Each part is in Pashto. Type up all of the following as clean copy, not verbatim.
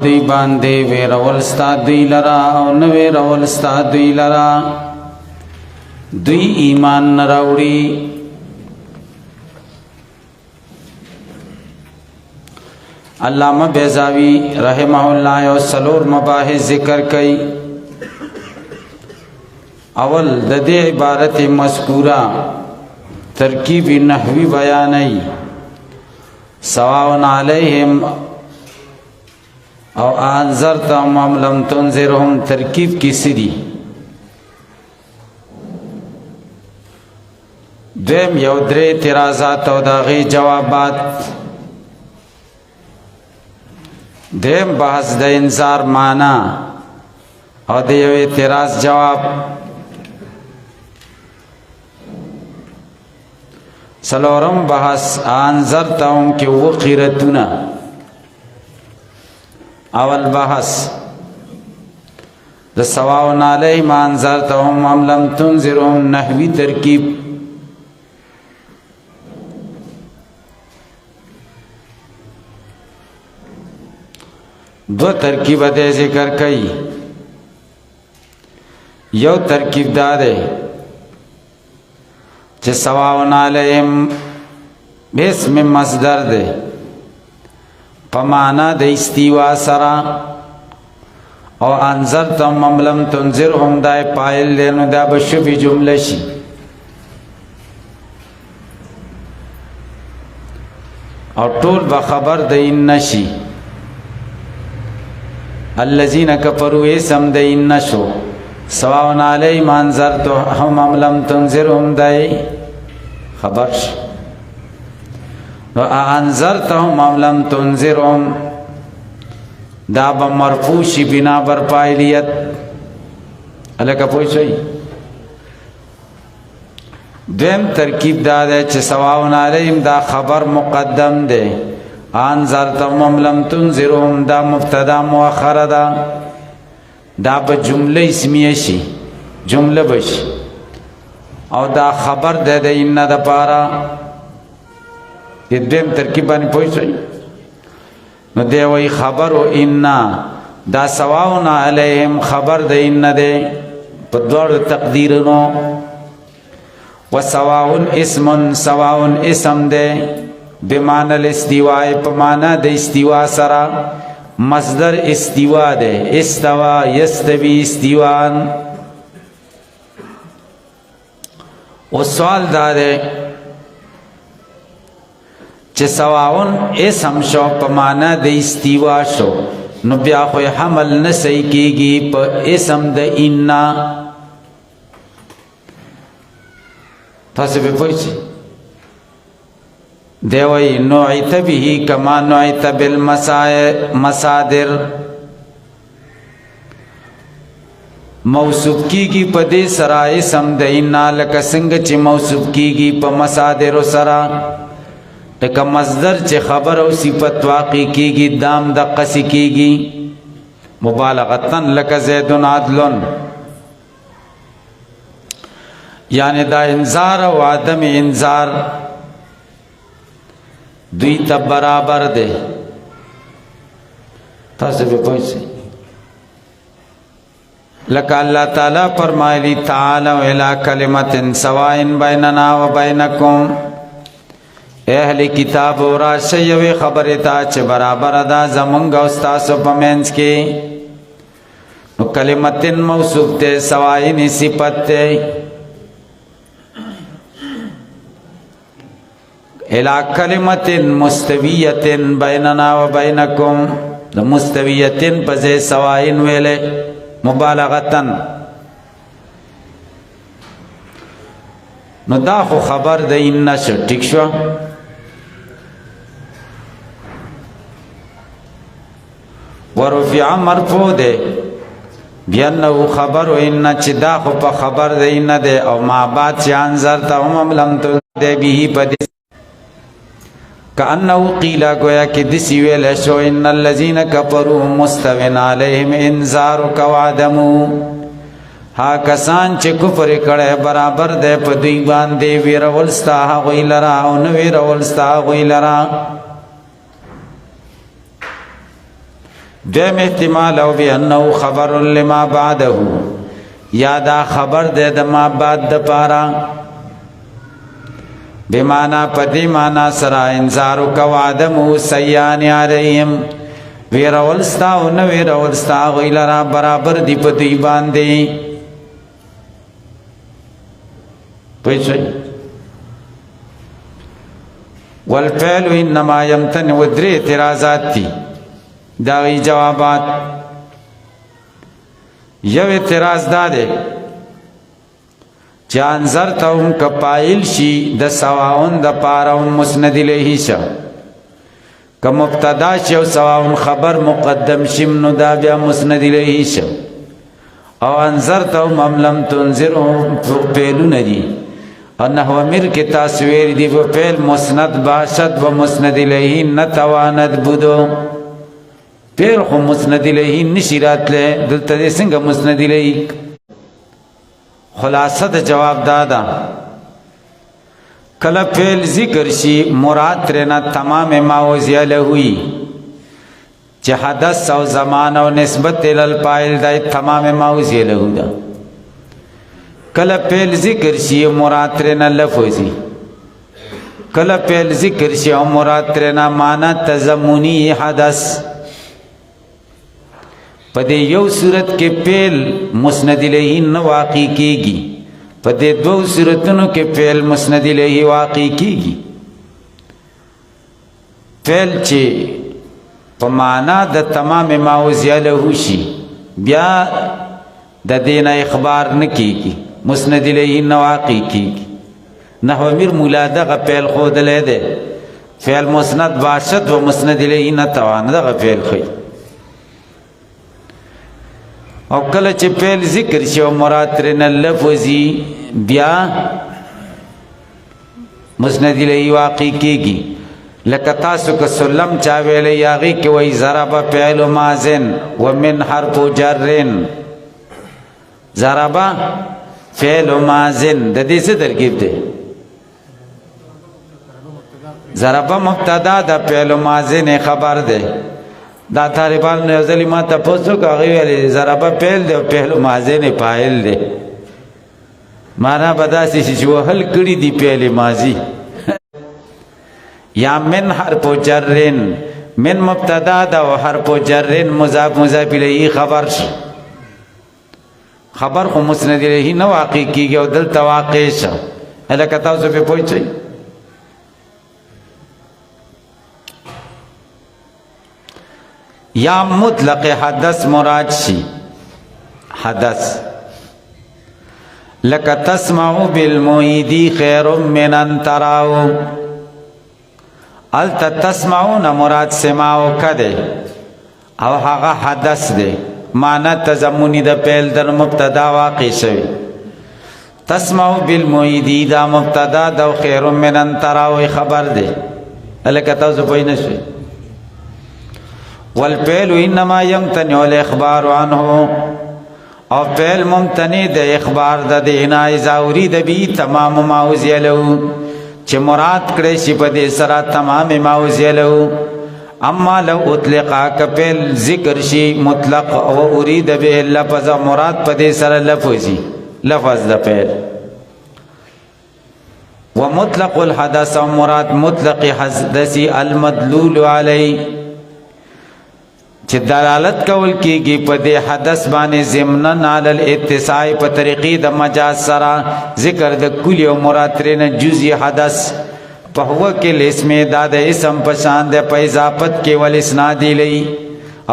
دی باندې ویرول ستا دوی لرا او نه ویرول ستا دوی لرا دوی ایمان نه راوړي. علامہ بیضاوی رحمہ اللہ یو سلور مباحث ذکر کئی. اول د دې عبارت مذکورہ ترکیب نحوی بیانئی سواء علیہم او انذرتهم ام لم تنذرهم ترکیب کی سری. دویم یو درې اعتراضات او داغي جوابات. دویم بحث د انذار معنا او د یو اعتراض جواب. سلورم بحث انذرتهم کی وقیرتنا. اول بحث د سواء علیہم انذرتهم ام لم تنذرهم نحوی ترکیب. دو ترکیب دے ذکر کئی. یو ترکیب دا دے چه سواء علیہم باسم مصدر دے پمانا د استیوا سرا او انذرتهم ام لم تنذرهم دای پایل لینو دا بشفی جمله شي. او ټول بخبر د ان نشي. الذين كفروا اسم د ان نشو سواء علیهم انذرتهم ام لم تنذرهم دای خبر شي. نو انذرتهم ام لم تنذرهم دا به مرفوع شي بنا بر فاعلیت. الکه پوه شئ. دویم ترکیب دا ده چې سواء علیهم دا خبر مقدم ده. انذرتهم ام لم تنذرهم دا مبتدا مؤخره ده. دا به جمله اسمیه شي جمله بشي او دا خبر ده د ان د پاره. دیم ترکیب باندې پوه شئ. نو دی وی خبر و انا دا سواء علیہم خبر د ان دے په دوړ تقدیرونو. و سواء اسم سواء اسم دے بمعنى الاستواء په معنا د استوا سره. مصدر استوا دے استوا یستوی استوان. و سوال دا دے چې سواون اسم شو په معنا د استوا شو نو بیا خو حمل نه صحیح کیږي په اسم د ان. تاسو به پوښتنه دی وی نوعیت به کما نوعیت بالمصادر موصوف کیږي په دې سره اسم د ان لکه څنګه چې موصوف کیږي په مصادر سره. لکه مصدر چې خبر او صفت واقع کیږي دام د قصی کیږي مبالغتن لکه زیدن عدلن. یعنی دا انذار او عدم انذار دوی ته برابر ده. تاسو به پوښتنه لکه الله تعالی فرمایلی تعالی الی کلمۃ سواء بیننا و بینکم. اہل کتاب و راشیوی خبر تا چه برابر دا زمونگ و ستاسو پمینس کی. نو کلمتن موصوف تے سوائنی صفت تے. الہ کلمتن مستویتن بیننا و بینکم. دا مستویتن پزے سوائن ویلے مبالغتن. نو دا خو خبر دا این نشو ٹھیک شو. ورفع مرفوع دے بیانو خبر و ان چی دا خو پا خبر دے ان دے او ما بعد چی انذرتهم ام لم تنذر به پدیس کانو قیلا گویا کہ دسی ویل شو ان الذین کفروا مستوین علیہم انذارک وعدمو. ها کسان چې کفر کړي برابر دے په دوی باندې ویرول ستا غوی لرا او نو ویرول ستا غوی لرا. دویم احتمال او بانه خبر لما بعده یا دا خبر دے دا ما بعد دا پارا بمانا پدی مانا سرا انذارو کا وعدمو سیان علیہم ویرولستا و نویرولستا غیلرا برابر دی پدی باندے پیچھے والفعل انما یمتن ودری اعتراضات تی داغی جوابات یو اعتراض دادے چان زرتهم کپائل شی د سواون د پارون مسند الیه شا که مبتدا شی او سواون خبر مقدم شم نو دا بیا مسند الیه شا او انذرتهم ام لم تنذرهم فعلو ندی انه امر کی تصویر دی و فعل مسند باشد و مسند الیه نتواند بودو پیر خو مسند الیه نشیرات لے دلتا دی سنگا مسند الیه خلاصہ دا جواب دادا کلا فعل ذکر شی مراد ترنا تمام ماوزیل ہوئی چه حدث او زمان او نسبت الالپائل دا تمام ماوزیل ہو دا کلا فعل ذکر شی مراد ترنا لفظی کلا فعل ذکر شی او مراد ترنا مانا تضمنی حدث پدے یو صورت کے فعل مسند الیہ نہ واقع کیگی پدے دو صورتوں کے فعل مسند الیہ واقع کیگی فعل چے پمانا د تمام ماوزی له شی بیا د دین اخبار نہ کیگی مسند الیہ نہ واقع کیگی نحو امیر مولا دغه فعل خود لے دے فعل مسند باشد و مسند الیہ نہ توان دغه فعل خی او کله چې فعل ذکر شي او مراد ترنه لفظي بیا مسند الیه واقع کیږي لکه تاسو که سلم چا ویلې یاغي کې وای ضرب فعل ماضن ومن حرف جر ضرب فعل ماضن د دې څه ترکیب دی ضرب مبتدا د فعل ماضن خبر دی دا طالبان نے ازلی ما تپوسو کہ اغیو علی ضربہ پہل دے و پہلو ماضی نے پائل دے مانا بدا سی چو حل کری دی پہلی ماضی یا من حرف جرن من مبتدا دا و حرف جرن مضاف مضاف الیہ خبر خبر خو مسند الیہ نو واقع کی گیا و دل تواقع شا الکتاو سو پہ پوچھئی یا مطلق حدث مراد شی حدث لکا تسمعو بالمعیدی خیر من ان تراو التا تسمعون مراد سماو کده او حقا حدث ده معنی تزمونی دا پیل در مبتدا واقع شوی تسمعو بالمعیدی دا مبتدا دا خیر من ان تراو خبر ده لکا تاسو پوی نشوی والفعل انما يمتنع الاخبار عنه او فعل ممتنع د اخبار د دینا اذا اريد به تمام ما وزي له چې مراد کړي شي په دې سره تمام ما وزي له اما لو اطلق کفل ذکر شي مطلق او اريد به لفظ مراد په دې سره لفظي لفظ د فعل ومطلق الحدث مراد مطلق حدث المدلول عليه چې دلالت کول کیږي په دې حدث باندې ضمنن علی الاتساع په طریقې د مجاز سره ذکر د کلی او مراد ترنه جزئی حدث په هو کې اسم داد اسم په شان د په اضافت کې ول اسناد الی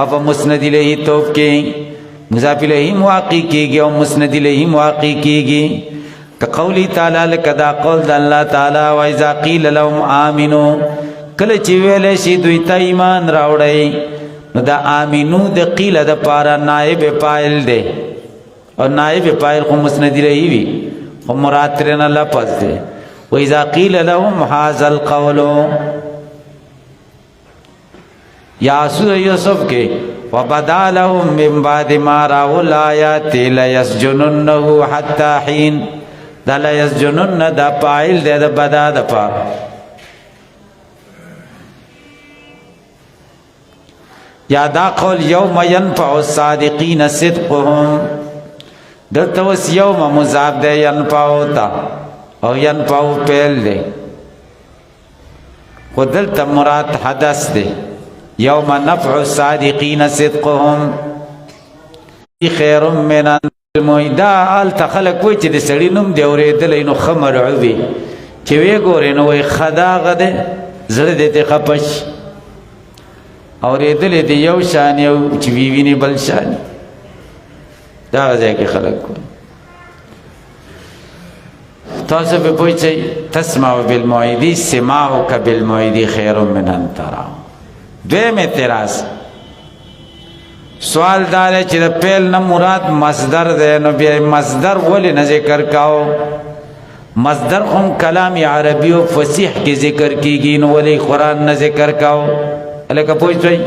او مسند الی توف کې مضاف الیه واقع کیږي او مسند الیه واقع کیږي کقولی تعالی لکدا قول د الله تعالی و اذا قیل لهم امنوا کله چې ویل شي دوی ته ایمان راوړی نو دا آمینو دا قیل دا پارا نائب پائل دے اور نائب پائل خو مسند الیہ وی خو مراد ترنا لفظ دے وَإِذَا قِيلَ لَهُمْ هَذَا الْقَوْلُ یا سورہ یوسف کے وَبَدَا لَهُمْ مِنْ بَعْدِ مَا رَأَوُا الْآيَاتِ لَيَسْجُنُنَّهُ حَتَّى حِينٍ دا لَيَسْجُنُنَّ دا پائل دے دا بدا دا پا یا دا قول یوم ینفع الصادقین صدقهم دلتا وس یوم مضاف دے ینفعو تا او ینفعو پیل دے خود دلتا مراد حدث دے یوم نفع الصادقین صدقهم خیر من المویدا آل تخلق وی چی دی سڑی نم دی اوریدل نو خمرعوی چی وی گوری نو وی خداغ دے زرد دی خپش اوریدل دی یو شانی او چی ویوینی بل شانی دا غزای که خلق کن تاسو پی پوچھئی تسمعو بالمویدی سماعو کا بالمویدی خیر من انتراو دویم اعتراض سوال دارے چی دا پیل نا مراد مصدر دے نو بیا مصدر ولی نا ذکر کاؤ مصدر خم کلام عربی و فصیح کی ذکر کی گی نو ولی قرآن نا ذکر کاؤ علیکہ پوچھئی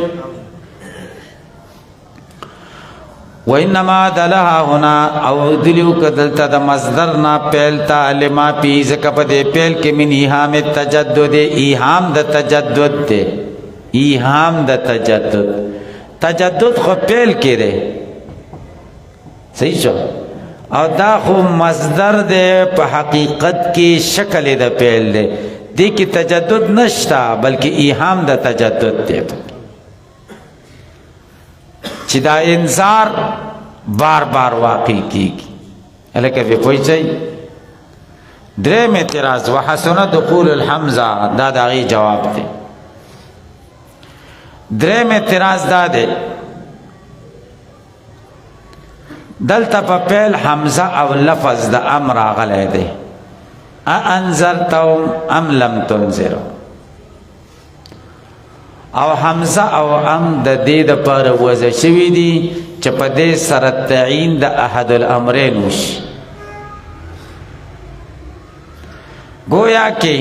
وَإِنَّمَا دَلَهَا هُنَا او دلیو کدلتا دا مصدرنا پیلتا لما پی زکا دے پیل کے من ایحام تجدد ایحام دا تجدد دے ایحام دا تجدد تجدد خو پیل کے دے صحیح شو او دا خو مصدر دے پا حقیقت کی شکل دا پیل دے دی کی تجدد نشتا بلکہ ایحام دا تجدد دے چی دا انذار بار بار واقع کی علیکہ بھی پوچھئی درم اعتراض وحسن دخول الحمزہ دا داغی جواب دے درم اعتراض دا دے دلتا پا پیل حمزہ او لفظ دا امر آغلے دے انذرتهم ام لم تنذروا او حمزه او ام د دې د پر وځ شوی دي چې په دې سره تعین د احد الامرین وشي گویا کې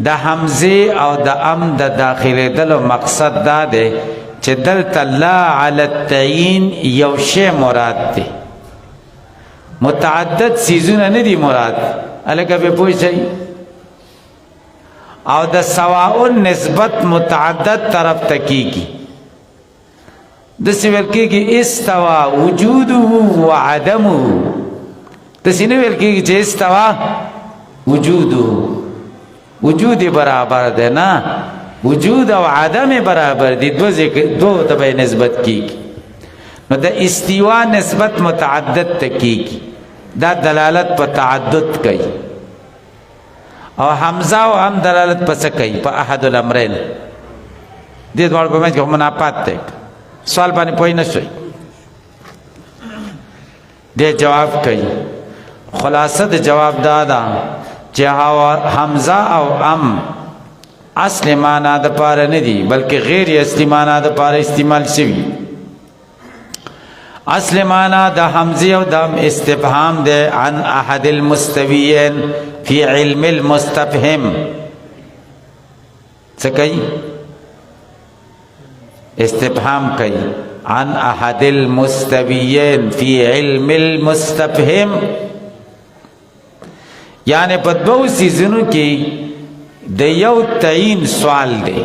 د حمزه او د ام د داخله دلو مقصد دا دی چې دلته لا علی التعین یو شی مراد دی متعدد سیزونه نه دی مراد الکه به پوښی او د سواء نسبت متعدد طرف تکیگی دسی ورکی کی استوا وجوده و عدمه دسی نورکی کی چه استوا وجوده وجود برابر ده نا وجود و عدم برابر دی دو تبای نسبت کیگی نو دا استوا نسبت متعدد تکیگی دا دلالت پا تعدد کئی او حمزه او هم دلالت پس کوي په احد الامرین دې دوړ په منځ کې منافات ده سوال باندې پوي نه شوي دې جواب کوي خلاصه د جواب دادا چې حمزه او ام اصل معنا د پاره نه دي بلکې غیر اصلي معنا د پاره استعمال شوی اصل معنا د حمزه او د استفهام ده عن احد المستویین فی علم المستفهم سکئی استفهام کئی عن احد المستویین فی علم المستفهم یعنی په دوو سیزنو کې د یو تعین سوال دی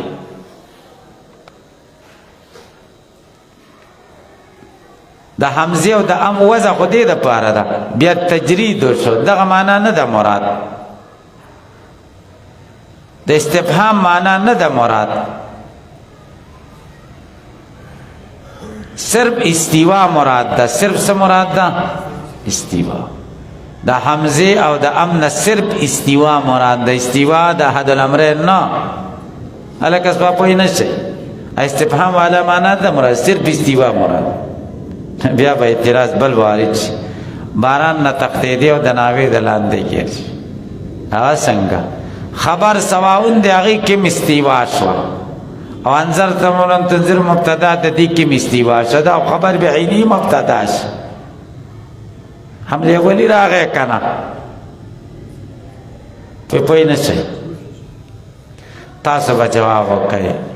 د حمزه او د ام وضع خو دې د پاره ده بیا تجرید شو دغه معنا نه ده مراد د استفهام معنا نه ده مراد صرف استوا مراد ده صرف څه مراد ده استوا د حمزه او د ام نه صرف استوا مراد ده استوا د احد الامرین نه الکه څه په نه شي استفهام والا معنا ده مراد صرف استوا مراد بیا به اعتراض بل وارد شي باران نه تقدیدی او د ناوی د لاندې کېږي هغه څنګه خبر سواون دی هغه کې مستیوا شو او انذر تمون تنذر مبتدا د دې کې مستیوا شو دا خبر به عینی مبتدا شي هم یې ولی راغی کنه په پوی نه شي تاسو به جواب وکړئ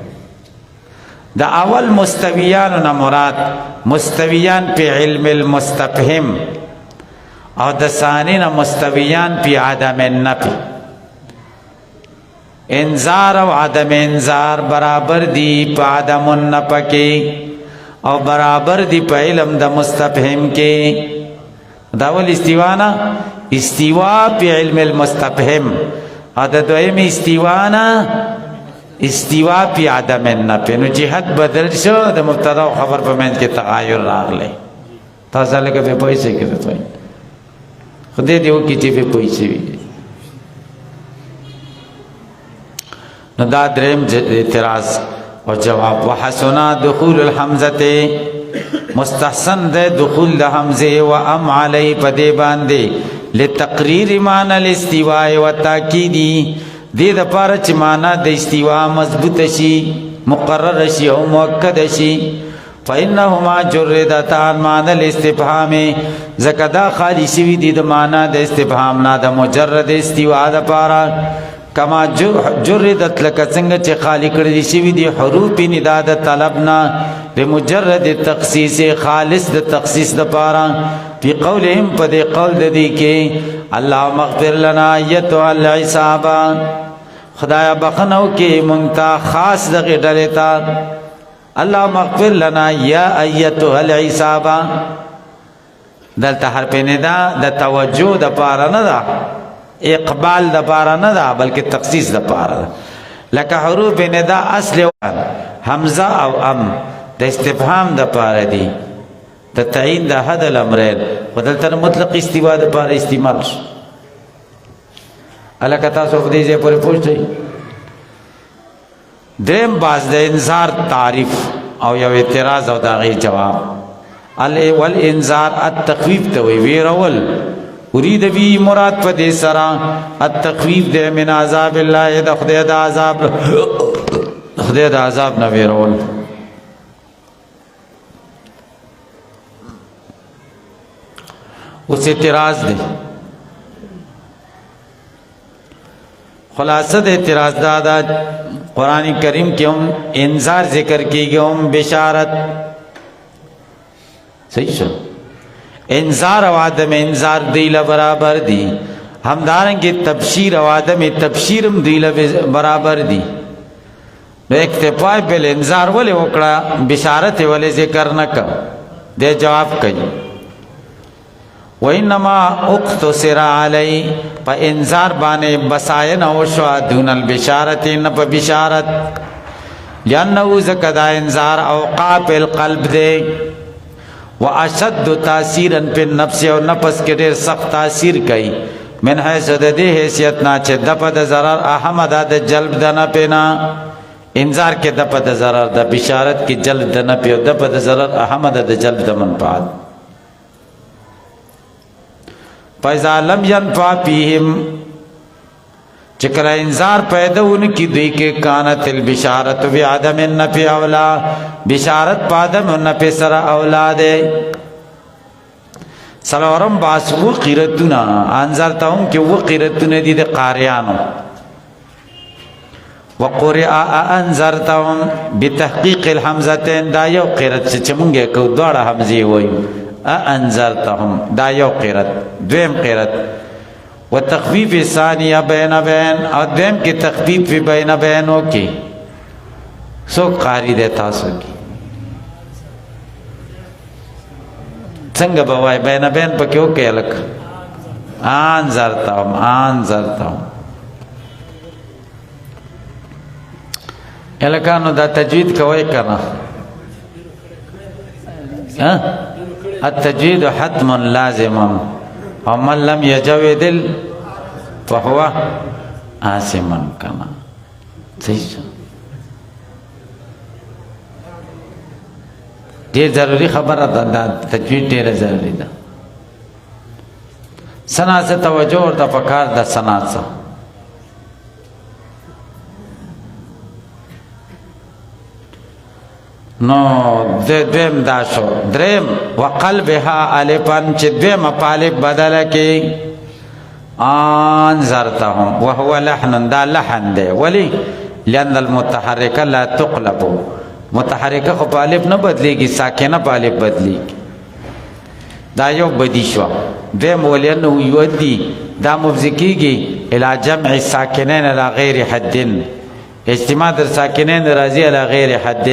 دا اول مستویان نه مراد مستویان پی علم المستفهم او د ثانی نه مستویان پی عدم النفی انذار او عدم انذار برابر دی پا عدم النفی او برابر دی په علم د مستفهم کې. داول استوانا استوا په علم المستفهم، او د دویم استوانا استوا په عدم النفي. نو جهت بدل شو، د مبتدا او خبر په منځ کې تغایر راغلی. تاسو لکه په پیسې کې راځي خدای دې وکړي چې په پیسې وي. نو دا دریم اعتراض او جواب. وحسنا دخول الحمزه، مستحسن ده دخول د حمزه و ام علی پدې باندې لتقریر معنی الاستواء و تاکیدی، دې د پاره چې معنی د استواء مضبوط شي، مقرر شي او مؤکد شي. فإنهما جردتان معنی الاستفهام، زکدا خالی شوی دي د معنی د استفهام نه د مجرد استواء د پاره. کما جردت لکه څنګه چې خالی کړی شوی دي حروف ندا د طلب نه لمجرد تخصیص، خالص د تخصیص د پاره. په قولهم په دې قول د دې کې اللهم اغفر لنا ایتها العصابه، خدایا بخنو کې مونږ ته خاص دغه ډلې ته. اللهم اغفر لنا یا ایتها العصابه، دلته حرف ندا د توجه د پاره نه ده، اقبال د پاره نه ده، بلکې تخصیص د پاره ده. لکه حروف ندا اصل حمزه او ام د استفهام د پاره دي، د تعین د حد الامرین، بدلته مطلق استوا د پاره استعمال شو. الکه تاسو په دې ځای پورې پوښتنه. دریم باز د انذار تعریف او یو اعتراض او داغي جواب. والانذار التخویف ته وی ویرول، اريد بی مراد په دې سره التخویف د من عذاب الله، د خدای د عذاب، خدای د عذاب نه ویرول. اوس اعتراض دی. خلاصه د اعتراض دا قرآن کریم کې هم انذار ذکر کیږي، هم بشارت. صحیح شو. انذار او عدم انذار دیله برابر دي، همدارنګه تبشیر او عدم تبشیر هم دیله برابر دي. نو اکتفا بل انذار ولې وکړه، بشارت ولې ذکر نه کړ؟ دې جواب کوي وانما اقتصر علی، په انذار باندې بساین او شو دون البشارت، نه په بشارت. لانه زکدا انذار اوقاف القلب دے واشد تاثیرا په نفس او نفس کې ډېر سخت تاثیر کوي. من حیث د دې حیثیت نه چې د په ضرر احمد د جلب د نه پینا، انذار کې د په ضرر، د بشارت کې جلب د نه پیو، د په ضرر احمد د جلب د منفعت. فاذا لم ينفع فيهم، چکر انذار پیدا ان کی دوی کے کانت البشارت بعدم النفع اولا، بشارت بعدم النفع سر اولاد. سلورم باس و قیرتنا انذرتهم کہ وہ قیرتنا دی دے قاریانو. وقرئ انذرتهم بتحقیق الحمزتين، دا یو قیرت چمونگے کو دوڑا حمزی ہوئی. انذرتهم دا یو قیرت. دویم قیرت وتخفیف ثانیہ بین بین، اور دویم کی تخفیف بین بینوں کی. سو قاری دے تاسو کی څنګه بوای بین بین پکې وکړه لکه انذرتهم انذرتهم. الکانو دا تجوید کوي کنه، التجوید حتم لازم، ومن لم يجود فهو آثم کنا. صحیح ډېر ضروري خبره ده، دا تجوید ډېر ضروري ده. سنا سے توجه ورته پکار ده. سنا سے نو دویم دا شو. دریم وقلبها الفن، چې دویم پالب بدل کې انذرتهم وهو لحن، دا لحن دی. ولی؟ لأن المتحرک لا تقلب، متحرکه خو پالب نه بدلیږي، ساکنه پالب بدلیږي. دا یو بدی شو. دویم ولینه یودی، دا مفزکیږي الى جمع ساکنین الى غیر حد، اجتماع در ساکنین راضی الى غیر حد.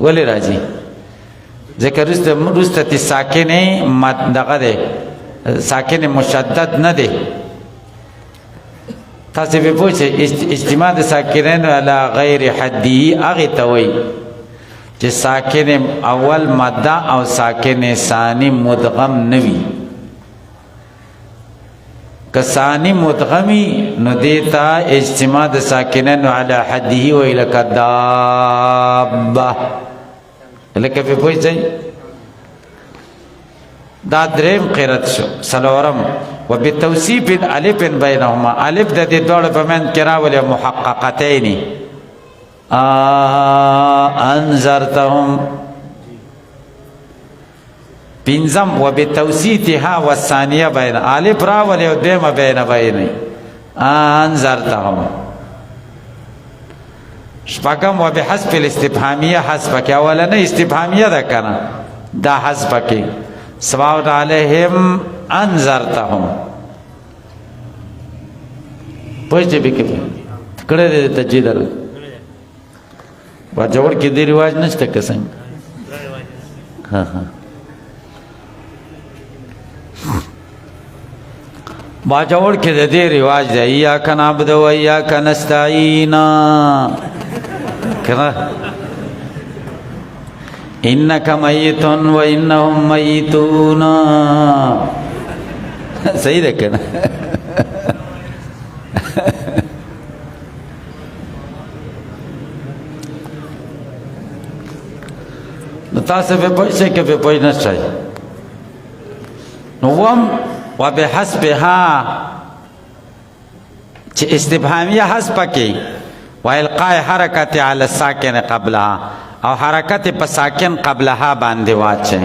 ولی راضی؟ ذکر رستتی ساکن مد دغه دی ساکن مشدد نه دی تاسو به پوه شئ اجتماع د ساکنینو علی غیر حدی هغې ته وایي چې ساکن اول مده او ساکن ثانی مدغم نه وي که ثانی مدغمی نو دیتا اجتماع د ساکنینو علی حدی وایي لکه دابه لکه په پوه شئ دا دریم قرت شو سلورم و بتوصیف الف بینهما الف د دې دوړ په من کې راولې محققتین انذرتهم پنځم و بتوصیفها والثانیه بین الف راولې او دیمه بین انذرتهم شپږم و بحذف الاستفهامیه حذف کې اولنه استفهامیه ده کنه دا حذف کې سواء علیہم انذرتهم پوښتې به کې کړه دې تجدید وا جوړ کې دې رواج نشته که څنګه ها ها با جوړ کې دې رواج دی یا کنا عبد و یا کنستعین کنه انک میت و انهم میتون صحیح ده کنه نو تاسو به پوه شئ که به پوه نه شئ نو وم و بحسبها چې استفهامیه حسب کې و القاء حرکت علی الساکن قبلها او حرکت په ساکن قبلها باندې واچي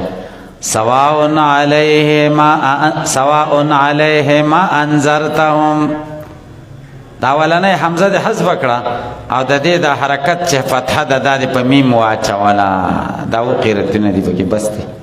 سواء علیهما انذرتهم دا ولنه حمزه د حذف کړه او د دې د حرکت چې فتحه د په میم واچولا دا و قرتونه دي پکې بس دي